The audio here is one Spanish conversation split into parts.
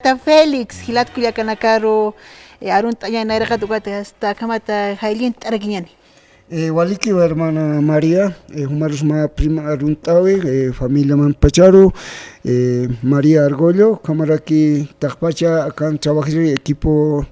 Ta Félix, hilat kuyakanakaru, arun tanya naira tukate hasta kamata jailin taragiñani. Waliki hermana María, humarus ma prima aruntawi, familia Manpacharo, María Argollo, camaraki takpacha akan trabajiri equipo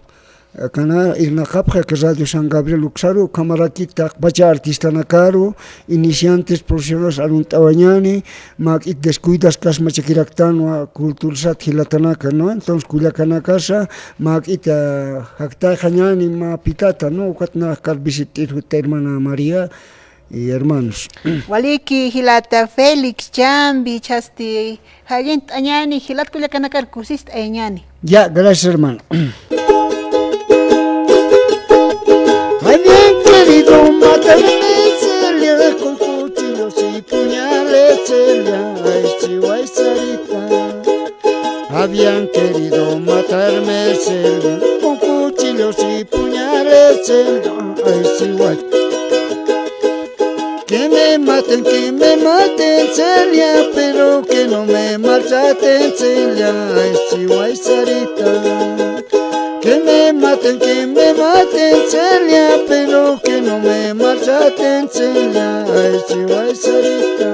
kana irnaqapqa que Radio San Gabriel Uxaru, camaraki takpacha artista nakaru, iniciantes profesionales aruntawañani, mak it descuidas kas machakiraktanwa kultursat hilatanaka, ¿no? Entonces kuyakanakasa mak it hakta jañani ma pitata, ¿no? Ukatna kal visitir hermana María y hermanos. Waliki hilata Félix chambi chasti jailin tañani hilat kuyakanakar kursist eñani. Ya, gracias hermano. Ay, bien querido, mátame, Celia, con cuchillos y puñales, Celia, ay, chihuay, Sarita. Habían querido matarme, Celia, con cuchillos y puñales, Celia, ay, chihuay. Que me maten, Celia, pero que no me maltraten, Celia, ay, chihuay, Sarita. Que me maten, Celia, pero que no me maltraten, Celia, ay, chihuay, Sarita.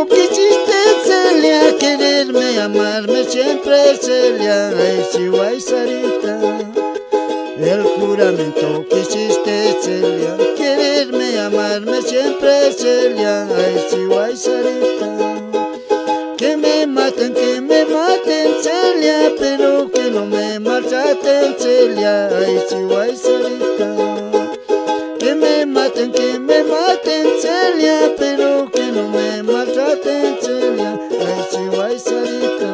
Que hiciste, Celia, quererme, amarme siempre, Celia, ay, chihuay, Sarita. El juramento que hiciste, Celia, quererme, amarme siempre, Celia, ay, chihuay, Sarita. Que me maten, Celia, pero que no me maltraten, Celia, ay, chihuay, Sarita. Que me maten, Celia, pero que no me maltraten, Celia, ay, chihuay, Sarita.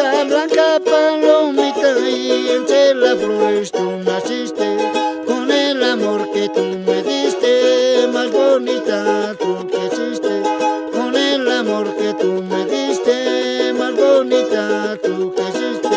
Rosa blanca palomita y entre las flores tú naciste, con el amor que tú me diste, más bonita tú que hiciste, con el amor que tú me diste, más bonita tú que hiciste.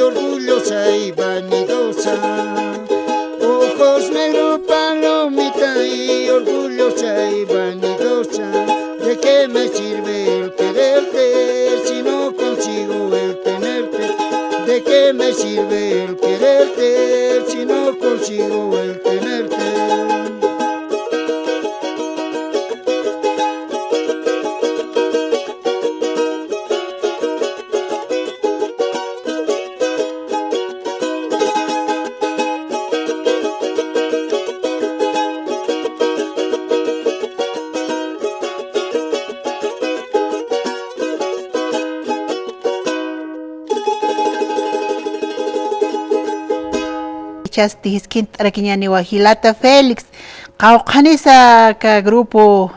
Orgullosa y vanidosa, ojos negros palomita y orgullosa y vanidosa. ¿De qué me sirve el quererte si no consigo el tenerte? ¿De qué me sirve el quererte si no consigo el tenerte? Chasti hiskin tarakiñani Wajilata Félix qawqanisa ka grupo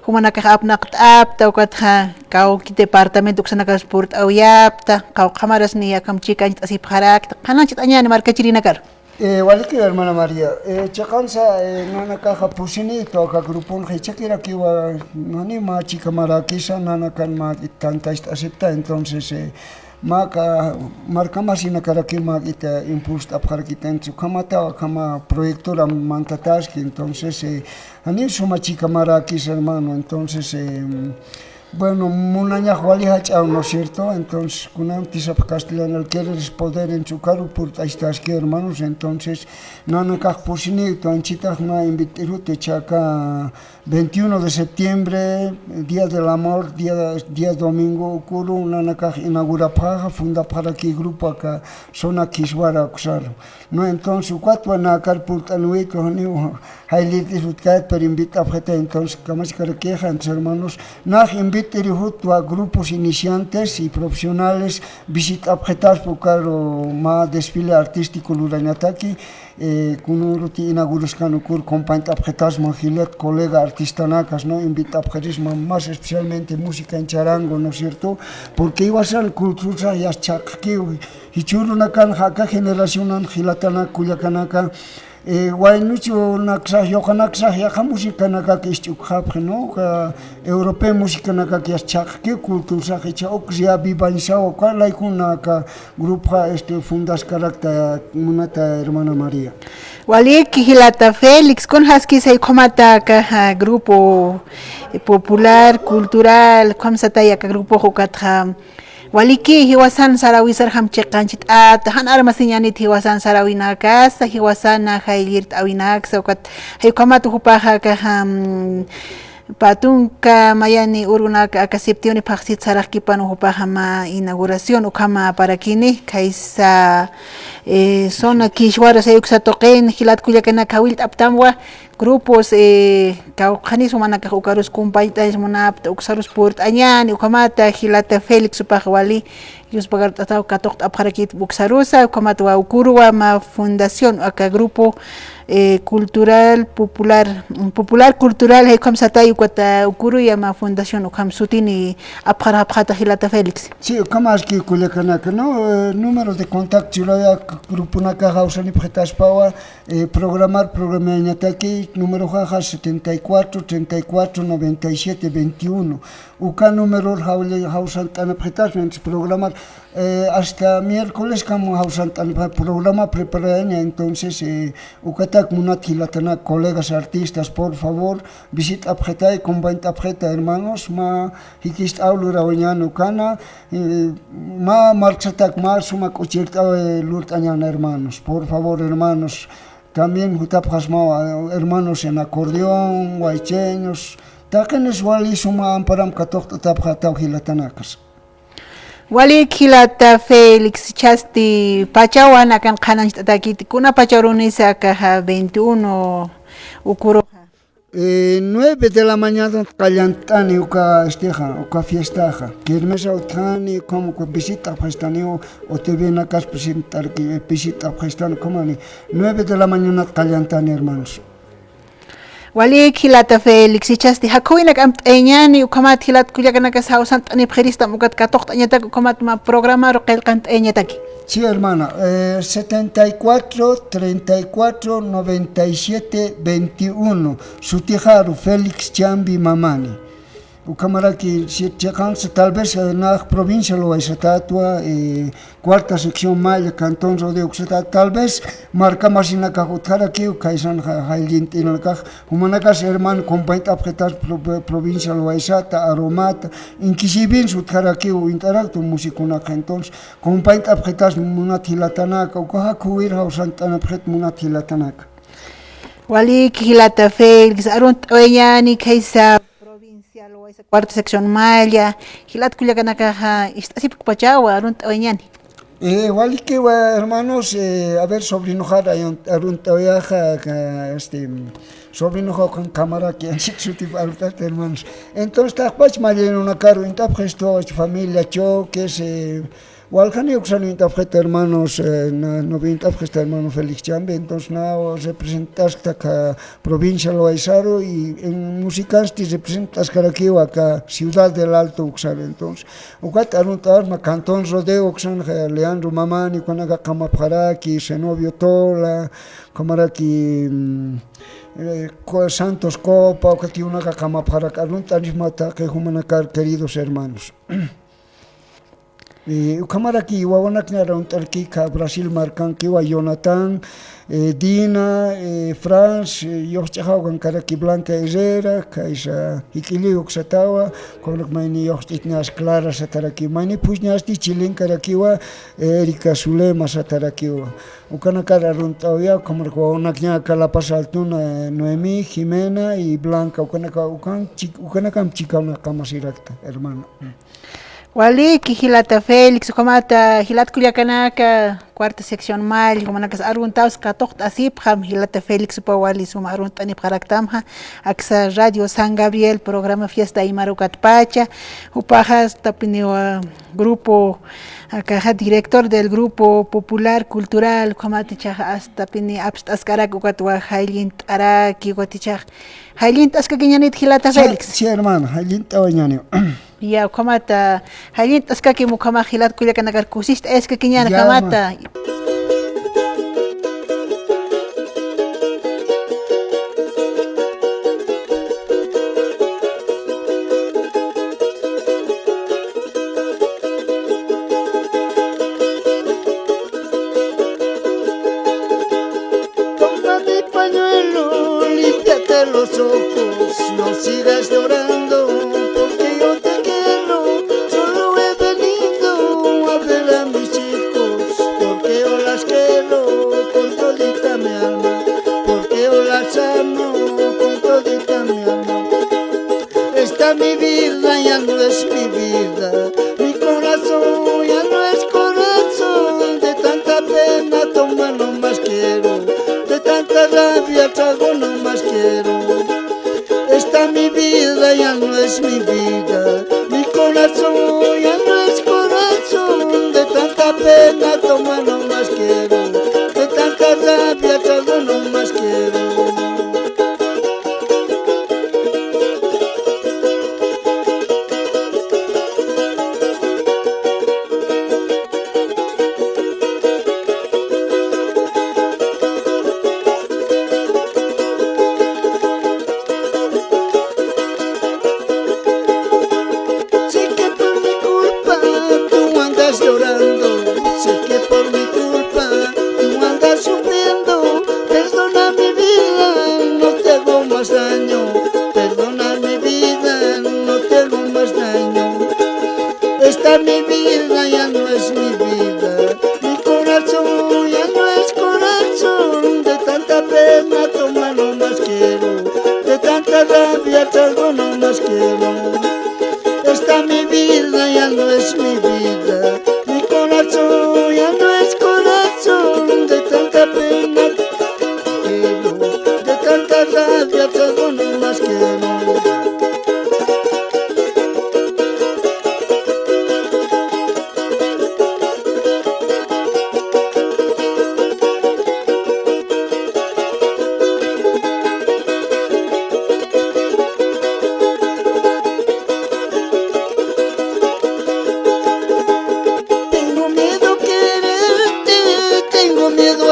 humanaka apnaqt'apta ukatja kawki departamento uksanaka sport awyapta qawqamaras ni akamchika t'asipqarakta qananchit añani markachirinakar. Waliki hermana María, chakansa nana caja pusini toca grupo chakira que va nani ma chica marakisa nana kan ma tanta acepta entonces maka marca más ina cara que ma ita impulso apjar kita en su kamata kama proyectora mantatas que entonces ani suma chica marakisa hermano entonces bueno, munaña Juali Hachao, ¿no es cierto? Entonces, con Antisap Castellano, el quiere poder en su carro por estas que hermanos, entonces, Nana Kajposini, Tuanchita, ma invitaron te chaca 21 de septiembre, Día del Amor, día domingo, Kuru, Nana Kaj inaugura paja, funda para aquí grupo acá, zona Kiswara, Kusaro. No, entonces, cuatro van a carpultanuit, Hailiti Rutkat, pero invita a gente, entonces, Kamas Karakeja, entre hermanos, Nah invita a grupos iniciantes y profesionales visita objetos por más desfile artístico Lurañataki con un rutina inauguración con compañía objetos magilet colega artista nacas no invita objetos más especialmente música en charango no es cierto porque iba a ser cultura ya chakki y chulo nakan haka generación angilatana kuyakanaka Wainucho naksah yokanaksa ya música naka que estukap no europeo música naka que chak que cultura que chok ya vivansa o cual kuna ka grupo fundas carácter munata hermana María. Wali Kijilata Félix con haski se komata ka grupo popular cultural komsataya ka grupo hokatra Waliki hiwasan sarawi sarham cheqanchit han armasiñanit hiwasan sarawina casa hiwasana haylirt awinak sokat haykamatu hupaja ka patunka mayani urunaka akasiptioni paxit sarajkipanu hupaja ma inauguración ukama para kini kaisa zona kishwara sayuksa toqen hilat kuyakana kawilt aptamwa grupos kawqanis humanaka ukarus kumpaytas munapta uksarus purt añani ukamata Hilata Félix upajwali yus pagartataw katoq apharakit uksarusa ukamata wa ukuruwa ma fundación aka grupo cultural popular cultural hay satay ukata ukuru ma fundación ukam sutini apharapkhata Hilata Félix. Sí, kamas ki kulekanaka no número de contacto ya grupo naka hausani pjetas pawa programar aquí número jaja 74 34 97 21 uka número hausan tanapjetas programar hasta miércoles como hausan programa preparaña entonces ukatak munat hilatana colegas artistas por favor visita abjeta y compañía abjeta hermanos ma hikist aulura oñano kana ma marchatak ma suma concierta lurtañana hermanos por favor hermanos también hermanos en acordeón, guaycheños, takenes wali suma amparam katok tatapjatau hilatanakas. Wali kilata Félix chasti pachawan akan qanan takiti kuna pacharunisa kaha 21 ukuro. 9 de la mañana callantani uka esteja, uka fiestaja. Kermesa utani como que visita festani o te viene acá presentar que visita festani como ni 9 de la mañana callantani hermanos. Wali kilata Félix chasti hakuinak amteñani ukamat kilat kuyakana kasausan tani pgerista mukat katoqta ñatak ukamat ma programa ro qelqant eñataki. Sí, hermana, 74, 34, 97, 21. Sutijaru Félix Chambi Mamani. Ucamaraki, si checanse tal vez en la provincia lo es tatua, cuarta sección Maya, Cantón Rodeo, tal vez marca más en la cajutara que Kaisan Hailint en la caja, humanacas hermano, compañía objetas provincia lo es aromata, inquisibin su taraki o interacto musicuna entonces, compañía objetas munatilatanaka, o coja cuir hausantana objet munatilatanaka. Wali kilata Félix, arunt oyani kaisa esa cuarta sección Maya, Gilat Culiacanacaja, así Pachawa, Arunt Oñani. Igual que hermanos, a ver, sobrinojar, Arunt Oyaja, sobrinojo con cámara, que han sido hermanos. Entonces, Tapach Maya en una carro, en Tapgesto, familia Cho, que es. Walhani Oxani Intafjeta hermanos, no vi Intafjeta hermano Félix Chambe, entonces no representaste acá provincia lo Aizaro y en musicasti representas aquí acá ciudad del Alto Uxar, entonces ucat aruntar ma Cantón Rodeo Uxan Leandro Mamani con acá Camaparaki, Zenobio Tola, Camaraki Santos Copa, o que tiene una Camaparaki, aruntarismata que humanacar queridos hermanos. Ucamaraki Wawanakna Tarkika, Brasil Marcanqui, Jonathan, Dina, France, Yochahawan Karaki Blanca Herrera, Kaisa Ikili Uxatawa, Konokmani Yochitnas Clara Sataraki, Mani Puñasti, Chilin Karakiwa, Erika Zulema Satarakiwa. Ucanakara Runtavia, como Wanakna Calapasaltuna, Noemí, Jimena y Blanca, Ucanakam Chica una Kamasirakta, hermano. Wali Hilata Félix, comata Hilat Culiacanaca, cuarta sección mal, como nakas arguntaus katocht asip ham Hilata Félix pa wali suma aruntani paraktamha, axa Radio San Gabriel, programa Fiesta Imarucat Pacha, upajas tapineo grupo acá director del grupo popular cultural comaticha hasta pini abstaskarak ukatwa Hailint Araki goticha Hailint askakiñanit Hilata Félix. Sí, hermano, Hailint awañani. Ya, kamata, Hailint askaki mukama Hilat Culiacanacar kusist eskakiñana kamata. Los ojos, no sigas llorando, porque yo te quiero, solo he venido a ver a mis hijos, porque yo las quiero con todita mi alma, porque yo las amo con todita mi alma. Esta mi vida ya no es mi vida, mi corazón ya no es corazón, de tanta pena toma no más quiero, de tanta rabia trago no más quiero. Esta mi vida ya no es mi vida, mi corazón ya no es corazón, de tanta pena toma no más quiero, de tanta rabia trago no más quiero. Esta mi vida ya no es mi vida, mi corazón ya no es corazón, de tanta pena toma no más quiero, de tanta rabia trago no más quiero. Esta mi vida ya no es mi vida,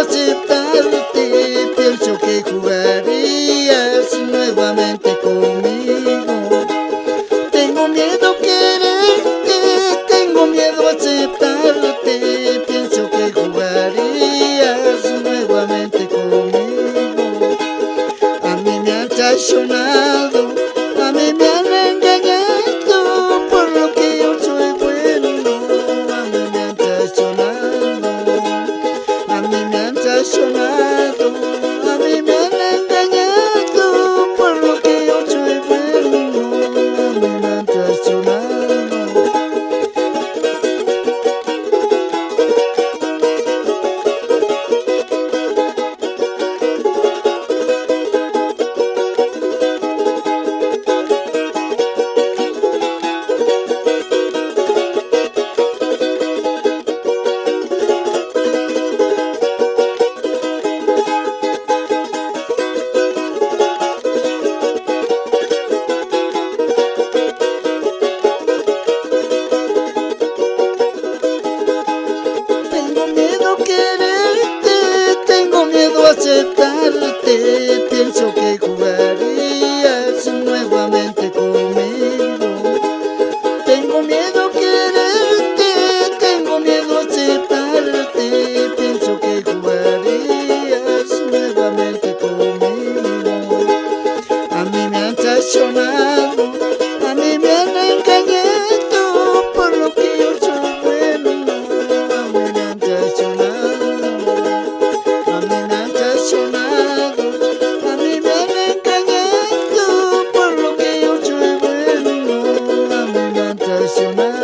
aceptarte, pienso que jugarías nuevamente conmigo. Tengo miedo quererte, tengo miedo aceptarte, pienso que jugarías nuevamente conmigo. A mí me han traicionado, a mí me han engañado, por lo que yo soy bueno. A mí me han traicionado, a mí me han traicionado, a mí me han engañado, por lo que yo soy bueno. A mí me han traicionado. Tengo miedo quererte, tengo miedo aceptarte, pienso que jugarías nuevamente conmigo. Tengo miedo quererte, tengo miedo aceptarte, pienso que jugarías nuevamente conmigo. A mí me han traicionado, a mí me han engañado, por lo que yo soy bueno. A mí me han traicionado, a mí me han traicionado, a mí me han engañado, por lo que yo soy bueno. A mí me han traicionado.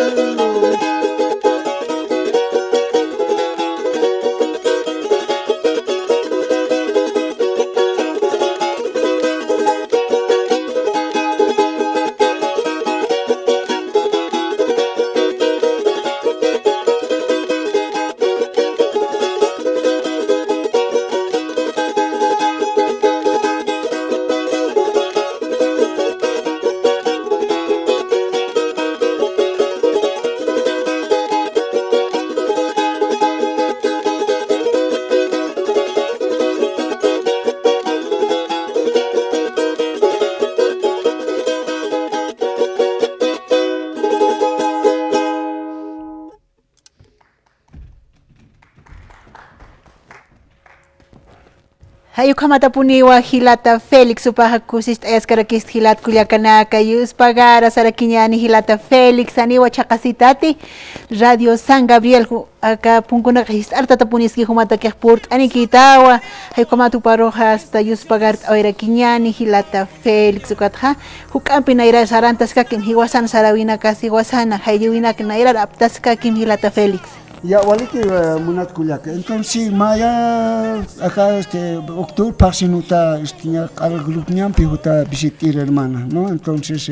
Hayukamata puniwa Hilata Felix upaha kusist ayaskarakist hilat kuliakanaka yus pagara sarakiñani Hilata Felix aniwa chakasitati Radio San Gabriel aka punkuna kahist artata puniski humata kehpurt anikitawa hayukamatu paroja hasta yus pagar oirakiñani Hilata Felix ukatha hukampi naira sarantaska kim hiwasan sarawina kasi wasana hayuwina naira aptaska kim Hilata Felix. Ya waliki munat kuliaka. Entonces maya acá octubre pasinuta al grupo ñampi juta visitir hermana, ¿no? Entonces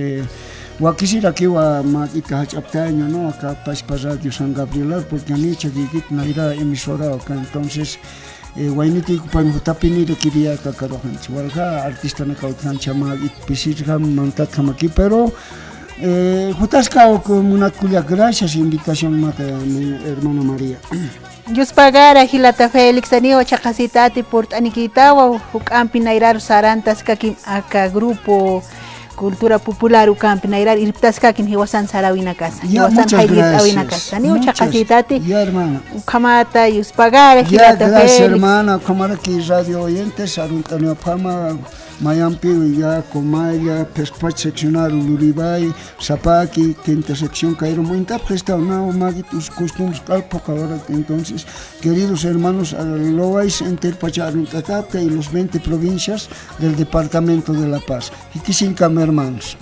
quisiera que wa matita hachaptaño, ¿no? Acá para Radio San Gabriel porque a mí chakikit naira emisora acá. Entonces wainiti kupan hutapini requería kakarohan. Walga artista na kautan chama pisir kam mantat kamaki, pero Jutasca Munat Kulia, gracias invitación mata mi hermana María. Yus pagara Hilata Felix aniwa chakasitati port anikitawa hukampi nairar sarantas kakim aka grupo Cultura Popular ukampi nairar irptas kakim hiwasan sarawina casa. Hiwasan haygit awina casa. Aniwa chakasitati. Ya hermana. Ukamata yus pagara Hilata Felix. Gracias hermana, kamara ki radio oyentes aruntano pama Mayampi ya Comaya, Pesquach seccionar Luribay, Zapaki, que intersección Cairo, muy prestado una magitus costumbres calpoca ahora. Entonces, queridos hermanos, lo vais a interpachar un y los 20 provincias del departamento de La Paz. Y que sin hermanos.